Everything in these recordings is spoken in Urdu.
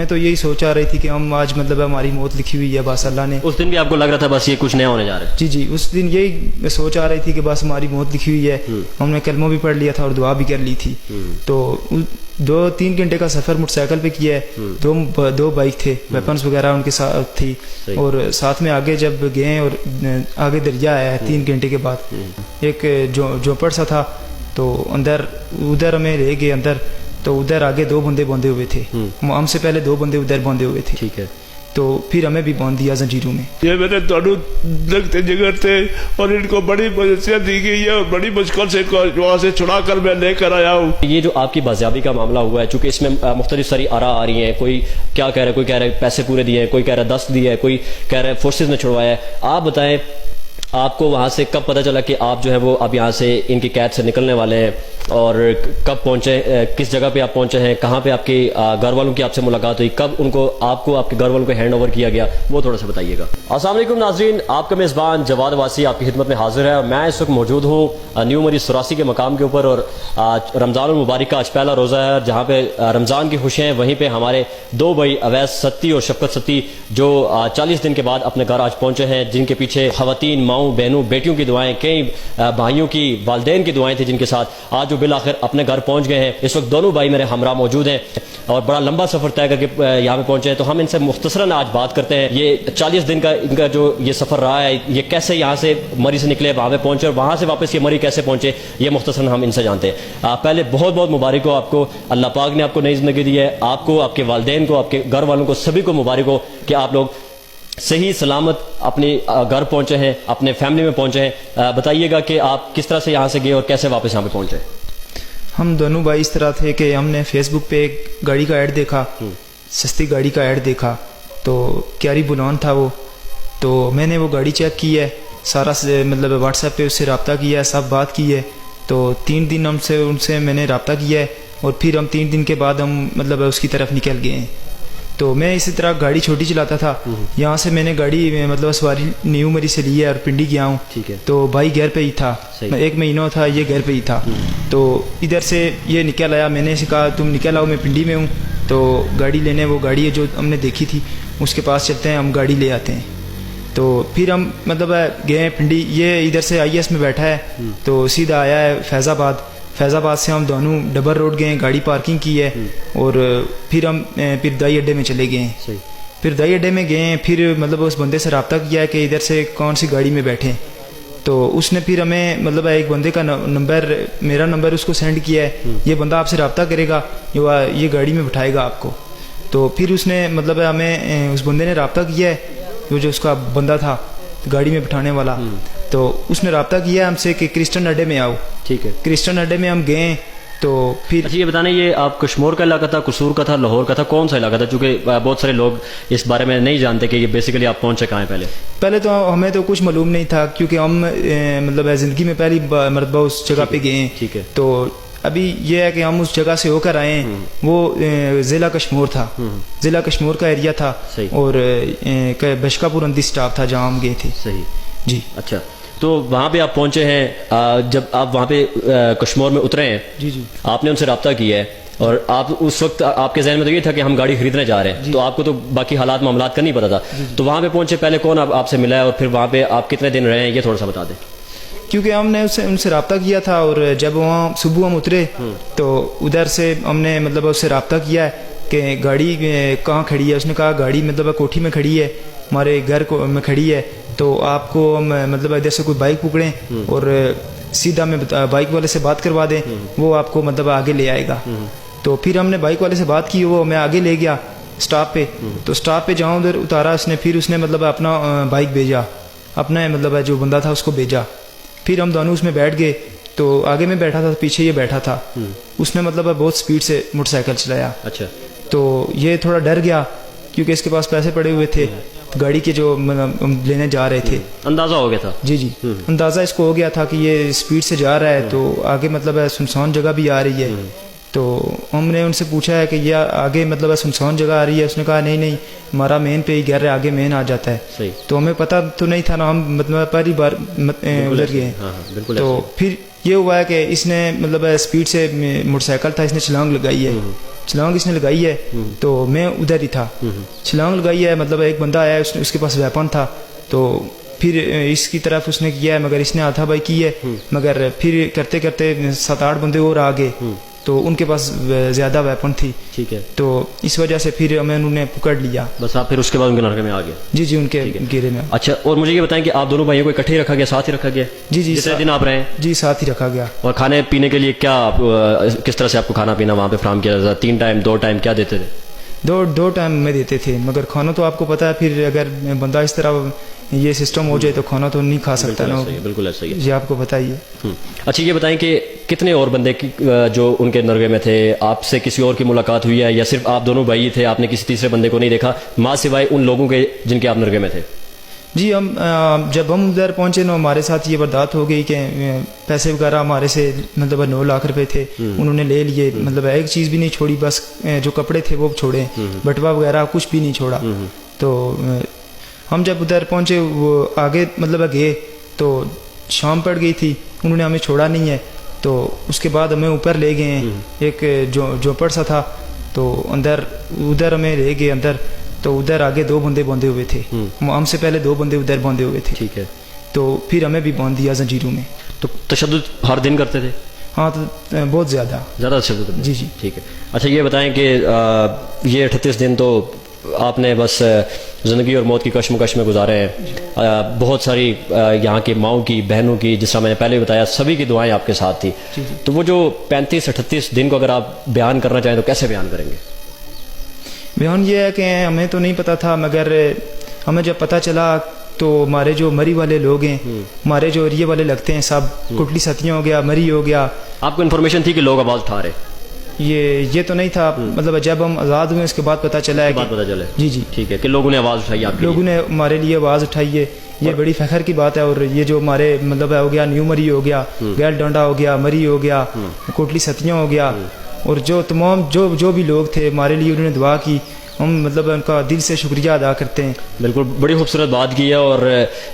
میں تو یہی سوچ آ رہی تھی کہ ہم آج مطلب ہماری موت لکھی ہوئی ہے بس اللہ نے. اس دن بھی آپ کو لگ رہا تھا بس یہ کچھ نیا ہونے جا رہا ہے؟ جی جی اس دن یہی سوچ آ رہی تھی کہ بس ہماری موت لکھی ہوئی ہے. ہم نے کلمہ بھی پڑھ لیا تھا اور دعا بھی کر لی تھی. تو 2-3 گھنٹے کا سفر موٹر سائیکل پہ کیا ہے. دو بائک تھے, ویپنس وغیرہ ان کے ساتھ تھی, اور ساتھ میں آگے جب گئے اور آگے دریا آیا ہے 3 گھنٹے کے بعد, ایک جھوپڑ سا تھا, تو ادھر ہمیں لے گئے اندر. تو ادھر آگے 2 بندے باندھے ہوئے تھے, ہم سے پہلے 2 بندے ادھر باندھے ہوئے تھے. ٹھیک ہے. تو پھر ہمیں بھی باندھ دیا زنجیروں میں. یہ میرے دونوں لگتے جگر تھے اور ان کو بڑی نصیحت دی گئی ہے اور بڑی مشکل سے وہاں سے چھڑا کر میں لے کر آیا ہوں. یہ جو آپ کی بازیابی کا معاملہ ہوا ہے, چونکہ اس میں مختلف ساری آراء آ رہی ہیں, کوئی کیا کہہ رہا ہے, کوئی کہہ رہا ہے پیسے پورے دیے ہیں, کوئی کہہ رہا ہے 10 دیے ہیں, کوئی کہہ رہا ہے فورسز نے چھڑوایا ہے. آپ بتائیں آپ کو وہاں سے کب پتہ چلا کہ آپ جو ہے وہ اب یہاں سے ان کی قید سے نکلنے والے ہیں, اور کب پہنچے, کس جگہ پہ آپ پہنچے ہیں, کہاں پہ آپ کے گھر والوں کی آپ سے ملاقات ہوئی, کب ان کو آپ کے گھر والوں کو ہینڈ اوور کیا گیا, وہ تھوڑا سا بتائیے گا. السلام علیکم ناظرین, آپ کا میزبان جواد واسی آپ کی خدمت میں حاضر ہے. میں اس وقت موجود ہوں نیو مری 84 کے مقام کے اوپر, اور رمضان المبارک کا آج پہلا روزہ ہے, جہاں پہ رمضان کی خوشیاں ہیں. وہیں پہ ہمارے 2 بھائی اویس ستی اور شفقت ستی جو 40 دن کے بعد اپنے گھر آج پہنچے ہیں, جن کے پیچھے خواتین, ماؤں, بہنوں, بیٹیوں کی دعائیں, کئی بھائیوں کی, والدین کی دعائیں تھیں, جن کے ساتھ آج وہ بالآخر اپنے گھر پہنچ گئے ہیں. اس وقت دونوں بھائی میرے ہمراہ موجود ہیں اور بڑا لمبا سفر طے کر کے یہاں پہ پہنچے ہیں. تو ہم ان سے مختصراً آج بات کرتے ہیں, یہ 40 دن کا ان کا جو یہ سفر رہا ہے, یہ کیسے یہاں سے مری سے نکلے, وہاں پہ پہنچے, اور وہاں سے واپس یہ مری کیسے پہنچے, یہ مختصراً ہم ان سے جانتے ہیں. پہلے بہت بہت مبارک ہو آپ کو, اللہ پاک نے آپ کو نئی زندگی دی ہے. آپ کو, آپ کے والدین کو, آپ کے گھر والوں کو, سبھی کو مبارک ہو کہ آپ لوگ صحیح سلامت اپنے گھر پہنچے ہیں, اپنے فیملی میں پہنچے ہیں. بتائیے گا کہ آپ کس طرح سے یہاں سے گئے اور کیسے واپس یہاں پہ پہنچے. ہم دونوں بھائی اس طرح تھے کہ ہم نے فیس بک پہ ایک گاڑی کا ایڈ دیکھا, سستی گاڑی کا ایڈ دیکھا, تو کیاری بلون تھا وہ. تو میں نے وہ گاڑی چیک کی ہے, سارا مطلب واٹس ایپ پہ اس سے رابطہ کیا ہے, سب بات کی ہے. تو 3 دن ان سے میں نے رابطہ کیا ہے, اور پھر ہم 3 دن کے بعد ہم مطلب اس کی طرف نکل گئے ہیں. تو میں اسی طرح گاڑی چھوٹی چلاتا تھا. یہاں سے میں نے گاڑی مطلب سواری نیو مری سے لی ہے اور پنڈی گیا ہوں. تو بھائی گھر پہ ہی تھا, 1 مہینہ تھا, یہ گھر پہ ہی تھا. تو ادھر سے یہ نکل آیا, میں نے اسے کہا تم نکل آؤ, میں پنڈی میں ہوں. تو گاڑی لینے, وہ گاڑی جو ہم نے دیکھی تھی اس کے پاس چلتے ہیں, ہم گاڑی لے آتے ہیں. تو پھر ہم مطلب گئے پنڈی, یہ ادھر سے IS میں بیٹھا ہے, تو سیدھا آیا ہے فیض آباد. فیض آباد سے ہم دونوں ڈبر روڈ گئے, گاڑی پارکنگ کی ہے, اور پھر ہم دائی اڈے میں چلے گئے ہیں. پھر دائی اڈے میں گئے ہیں, پھر مطلب اس بندے سے رابطہ کیا ہے کہ ادھر سے کون سی گاڑی میں بیٹھیں. تو اس نے پھر ہمیں مطلب ایک بندے کا نمبر, میرا نمبر اس کو سینڈ کیا ہے, یہ بندہ آپ سے رابطہ کرے گا, یہ گاڑی میں بٹھائے گا آپ کو. تو پھر اس نے مطلب ہمیں, اس بندے نے رابطہ کیا ہے, وہ جو اس کا بندہ تھا گاڑی میں بٹھانے والا, تو اس نے رابطہ کیا ہم سے کہ کرسٹن اڈے میں آؤ. ٹھیک ہے. کرسٹن اڈے میں ہم گئے. تو پھر اچھا یہ بتانا, یہ آپ کشمور کا علاقہ تھا, قصور کا تھا, لاہور کا تھا, کون سا علاقہ تھا, چونکہ بہت سارے لوگ اس بارے میں نہیں جانتے کہ یہ بیسیکلی آپ پہنچے کہاں ہیں. پہلے تو ہمیں تو کچھ معلوم نہیں تھا, کیونکہ ہم مطلب زندگی میں پہلی مرتبہ اس جگہ پہ گئے ہیں. ٹھیک ہے. تو ابھی یہ ہے کہ ہم اس جگہ سے ہو کر آئے ہیں, وہ ضلع کشمور تھا, ضلع کشمور کا ایریا تھا, اور بشکا پور اندی سٹاپ تھا جہاں ہم گئے تھے. صحیح جی. اچھا, تو وہاں پہ آپ پہنچے ہیں, جب آپ وہاں پہ کشمور میں اترے ہیں, جی جی, آپ نے ان سے رابطہ کیا ہے, اور آپ اس وقت آپ کے ذہن میں تو یہ تھا کہ ہم گاڑی خریدنے جا رہے ہیں, تو آپ کو تو باقی حالات معاملات کا نہیں پتا تھا. تو وہاں پہ پہنچے, پہلے کون آپ سے ملا ہے, اور پھر وہاں پہ آپ کتنے دن رہے ہیں, یہ تھوڑا سا بتا دیں. کیونکہ ہم نے ان سے رابطہ کیا تھا, اور جب وہاں صبح ہم اترے تو ادھر سے ہم نے مطلب اس سے رابطہ کیا ہے کہ گاڑی کہاں کھڑی ہے. اس نے کہا گاڑی مطلب کوٹھی میں کھڑی ہے, ہمارے گھر میں کھڑی ہے, تو آپ کو ہم مطلب ادھر سے کوئی بائک پکڑیں اور سیدھا میں بائک والے سے بات کروا دیں, وہ آپ کو مطلب آگے لے آئے گا. تو پھر ہم نے بائک والے سے بات کی, وہ ہمیں آگے لے گیا سٹاپ پہ. تو سٹاپ پہ جہاں ادھر اتارا اس نے, پھر اس نے مطلب اپنا بائک بھیجا, اپنا مطلب جو بندہ تھا اس کو بھیجا. پھر ہم دونوں اس میں بیٹھ گئے, تو آگے میں بیٹھا تھا, پیچھے یہ بیٹھا تھا. اس نے مطلب بہت سپیڈ سے موٹر سائیکل چلایا. اچھا. تو یہ تھوڑا ڈر گیا, کیونکہ اس کے پاس پیسے پڑے ہوئے تھے گاڑی کے جو لینے جا رہے تھے. اندازہ ہو گیا تھا. جی جی, اندازہ اس کو ہو گیا تھا کہ یہ سپیڈ سے جا رہا ہے, تو آگے مطلب سنسان جگہ بھی آ رہی ہے. تو ہم نے ان سے پوچھا ہے کہ یہ آگے مطلب سنسان جگہ آ رہی ہے. اس نے کہا نہیں نہیں, ہمارا مین پہ ہی گھر ہے, آگے مین آ جاتا ہے. تو ہمیں پتہ تو نہیں تھا نا, ہم مطلب پہلی بار ادھر گئے. تو پھر یہ ہوا ہے کہ اس نے مطلب اسپیڈ سے موٹر سائیکل تھا, اس نے چھلانگ لگائی ہے, چھلانگ اس نے لگائی ہے تو میں ادھر ہی تھا, چھلانگ لگائی ہے مطلب ایک بندہ آیا اس کے پاس ویپن تھا تو پھر اس کی طرف اس نے کیا ہے مگر اس نے ہاتھا بائی کی ہے, مگر پھر کرتے کرتے 7-8 بندے اور آ گئے تو ان کے پاس زیادہ ویپن تھی. ٹھیک ہے, تو اس وجہ سے پھر ہمیں انہوں نے پکڑ لیا. بس آپ پھر اس کے بعد ان کے نرغے میں آ گئے؟ جی جی ان کے گھیرے میں. اچھا, اور مجھے یہ بتائیں کہ آپ دونوں بھائیوں کو اکٹھے رکھا گیا, ساتھ ہی رکھا گیا؟ جی جی جتنے دن آپ رہے ہیں؟ جی ساتھ ہی رکھا گیا. اور کھانے پینے کے لیے کیا کس طرح سے آپ کو کھانا پینا وہاں پہ فراہم کیا جاتا ہے؟ 3 ٹائم 2 ٹائم کیا دیتے تھے؟ دو ٹائم میں دیتے تھے, مگر کھانا تو آپ کو پتا ہے پھر اگر بندہ اس طرح یہ سسٹم ہو جائے تو کھانا تو نہیں کھا سکتا نا. بالکل ایسا ہی ہے. یہ آپ کو بتائیے. اچھا یہ بتائیں کہ کتنے اور بندے جو ان کے نرغے میں تھے, آپ سے کسی اور کی ملاقات ہوئی ہے یا صرف آپ دونوں بھائی تھے, آپ نے کسی تیسرے بندے کو نہیں دیکھا ماں سوائے ان لوگوں کے جن کے آپ نرغے میں تھے؟ جی ہم جب ہم ادھر پہنچے نا ہمارے ساتھ یہ برداشت ہو گئی کہ پیسے وغیرہ ہمارے سے مطلب 9 لاکھ روپے تھے انہوں نے لے لیے, مطلب ایک چیز بھی نہیں چھوڑی, بس جو کپڑے تھے وہ چھوڑے, بٹوا وغیرہ کچھ بھی نہیں چھوڑا. تو ہم جب ادھر پہنچے وہ آگے مطلب گئے تو شام پڑ گئی تھی, انہوں نے ہمیں چھوڑا نہیں ہے. تو اس کے بعد ہمیں اوپر لے گئے ہیں, ایک جوپڑ سا تھا تو ادھر ہمیں لے گئے اندر. تو ادھر آگے 2 بندے باندھے ہوئے تھے, ہم سے پہلے 2 بندے ادھر باندھے ہوئے تھے. ٹھیک ہے, تو پھر ہمیں بھی باندھ دیا زنجیروں میں. تو تشدد ہر دن کرتے تھے؟ ہاں تو بہت زیادہ تشدد. جی جی ٹھیک ہے. اچھا یہ بتائیں کہ یہ 38 دن تو آپ نے بس زندگی اور موت کی کشمکش میں گزارے ہیں, بہت ساری یہاں کی ماؤں کی, بہنوں کی, جس طرح میں نے پہلے بتایا سبھی کی دعائیں آپ کے ساتھ تھی. تو وہ جو 35-38 دن کو اگر آپ بیان کرنا چاہیں تو کیسے بیان کریں گے؟ بیان یہ ہے کہ ہمیں تو نہیں پتا تھا, مگر ہمیں جب پتہ چلا تو ہمارے جو مری والے لوگ ہیں, ہمارے جو ایریے والے لگتے ہیں سب, کوٹلی ستیاں ہو گیا, مری ہو گیا. آپ کو انفارمیشن تھی کہ لوگ آواز اٹھا رہے؟ یہ تو نہیں تھا, مطلب جب ہم آزاد ہوئے اس کے بعد پتہ چلا ہے. جی جی ٹھیک ہے, کہ لوگوں نے آواز اٹھائی, آپ لوگوں نے ہمارے لیے آواز اٹھائی ہے, یہ بڑی فخر کی بات ہے. اور یہ جو ہمارے مطلب ہو گیا نیو مری ہو گیا, گیل ڈانڈا ہو گیا, مری ہو گیا, کوٹلی ستیاں ہو گیا, اور جو تمام جو بھی لوگ تھے ہمارے لیے انہوں نے دعا کی, ہم مطلب ان کا دل سے شکریہ ادا کرتے ہیں. بالکل, بڑی خوبصورت بات کی ہے. اور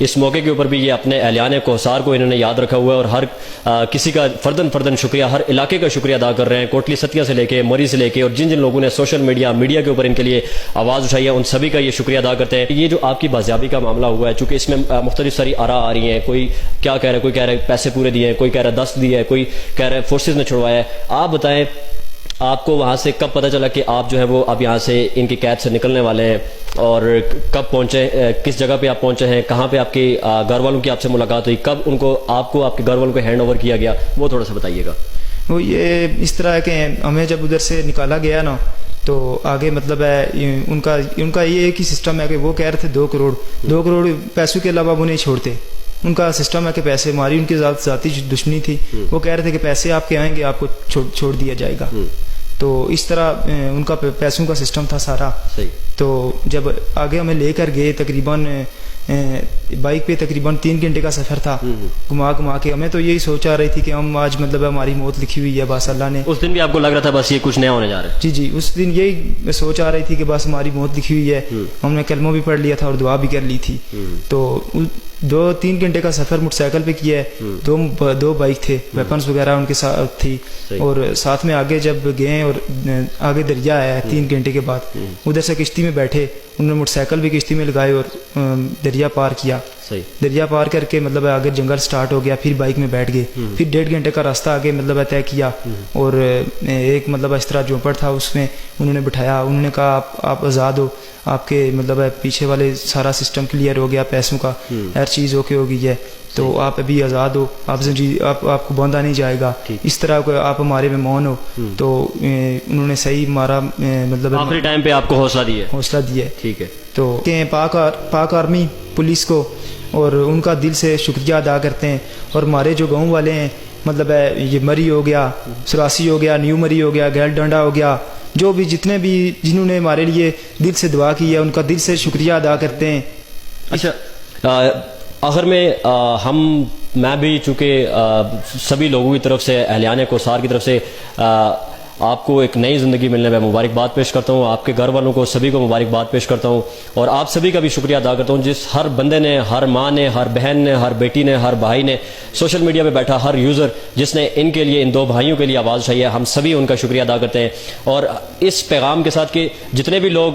اس موقع کے اوپر بھی یہ اپنے اہلیان کوہسار کو انہوں نے یاد رکھا ہوا ہے, اور ہر کسی کا فردن شکریہ, ہر علاقے کا شکریہ ادا کر رہے ہیں, کوٹلی ستیاں سے لے کے مری سے لے کے, اور جن لوگوں نے سوشل میڈیا کے اوپر ان کے لیے آواز اٹھائی ہے ان سبھی کا یہ شکریہ ادا کرتے ہیں. یہ جو آپ کی بازیابی کا معاملہ ہوا ہے, چونکہ اس میں مختلف ساری آراء آ رہی ہیں, کوئی کیا کہہ رہا ہے, کوئی کہہ رہا ہے پیسے پورے دیے ہیں, کوئی کہہ رہا ہے 10 دیے ہے, کوئی کہہ رہا ہے فورسز نے چھڑوایا ہے. آپ بتائیں آپ کو وہاں سے کب پتہ چلا کہ آپ جو ہے وہ اب یہاں سے ان کی قید سے نکلنے والے ہیں, اور کب پہنچے, کس جگہ پہ آپ پہنچے ہیں, کہاں پہ آپ کے گھر والوں کی آپ سے ملاقات ہوئی, کب ان کو آپ کے گھر والوں کو ہینڈ اوور کیا گیا, وہ تھوڑا سا بتائیے گا. وہ یہ اس طرح ہے کہ ہمیں جب ادھر سے نکالا گیا نا تو آگے مطلب ہے ان کا یہ ایک ہی سسٹم ہے کہ وہ کہہ رہے تھے 2 کروڑ پیسوں کے علاوہ وہ نہیں چھوڑتے. ان کا سسٹم ہے کہ پیسے, ہماری ان کی ذاتی دشمنی تھی, وہ کہہ رہے تھے کہ پیسے آپ کے آئیں گے آپ کو چھوڑ دیا جائے گا. تو اس طرح ان کا پیسوں کا سسٹم تھا سارا. تو جب آگے ہمیں لے کر گئے, تقریباً بائک پہ تقریباً 3 گھنٹے کا سفر تھا, گھما کے. ہمیں تو یہی سوچ آ رہی تھی کہ ہم آج مطلب ہماری موت لکھی ہوئی ہے, بس اللہ نے. اس دن بھی آپ کو لگ رہا تھا بس یہ کچھ نیا ہونے جا رہا ہے؟ جی جی, اس دن یہی سوچ آ رہی تھی کہ بس ہماری موت لکھی ہوئی ہے. ہم نے کلمہ بھی پڑھ لیا تھا اور دعا بھی کر لی تھی. تو 2-3 گھنٹے کا سفر موٹر سائیکل پہ کیا ہے, 2 بائک تھے, ویپنس وغیرہ ان کے ساتھ تھی, اور ساتھ میں آگے جب گئے اور آگے دریا آیا ہے 3 گھنٹے کے بعد, ادھر سے کشتی میں بیٹھے, انہوں نے موٹر سائیکل بھی کشتی میں لگائے اور دریا پار کیا. دریا پار کر کے مطلب آگے جنگل سٹارٹ ہو گیا, پھر بائک میں بیٹھ گئے, پھر 1.5 گھنٹے کا راستہ آگے مطلب طے کیا, اور ایک مطلب اس طرح جھونپڑ تھا اس میں انہوں نے بٹھایا. انہوں نے کہا آپ آزاد ہو, آپ کے مطلب پیچھے والے سارا سسٹم کلیئر ہو گیا, پیسوں کا ہر چیز اوکے ہو گئی ہے, تو آپ ابھی آزاد ہو, آپ کو باندھا نہیں جائے گا, اس طرح کو آپ ہمارے مہمان ہو. تو انہوں نے صحیح ہمارا مطلب آخری ٹائم پہ آپ کو حوصلہ دیا. ٹھیک ہے. تو پاک آرمی پولیس کو اور ان کا دل سے شکریہ ادا کرتے ہیں. اور ہمارے جو گاؤں والے ہیں مطلب یہ مری ہو گیا, سراسی ہو گیا, نیو مری ہو گیا, گیل ڈانڈا ہو گیا, جو بھی جتنے بھی جنہوں نے ہمارے لیے دل سے دعا کی ہے ان کا دل سے شکریہ ادا کرتے ہیں. اچھا, آخر میں میں بھی چونکہ سبھی لوگوں کی طرف سے, اہلیان کوہسار کی طرف سے آپ کو ایک نئی زندگی ملنے میں مبارکباد پیش کرتا ہوں. آپ کے گھر والوں کو سبھی کو مبارکباد پیش کرتا ہوں, اور آپ سبھی کا بھی شکریہ ادا کرتا ہوں جس ہر بندے نے, ہر ماں نے, ہر بہن نے, ہر بیٹی نے, ہر بھائی نے, سوشل میڈیا پہ بیٹھا ہر یوزر جس نے ان کے لیے, ان دو بھائیوں کے لیے آواز اٹھائی ہے, ہم سبھی ان کا شکریہ ادا کرتے ہیں. اور اس پیغام کے ساتھ کہ جتنے بھی لوگ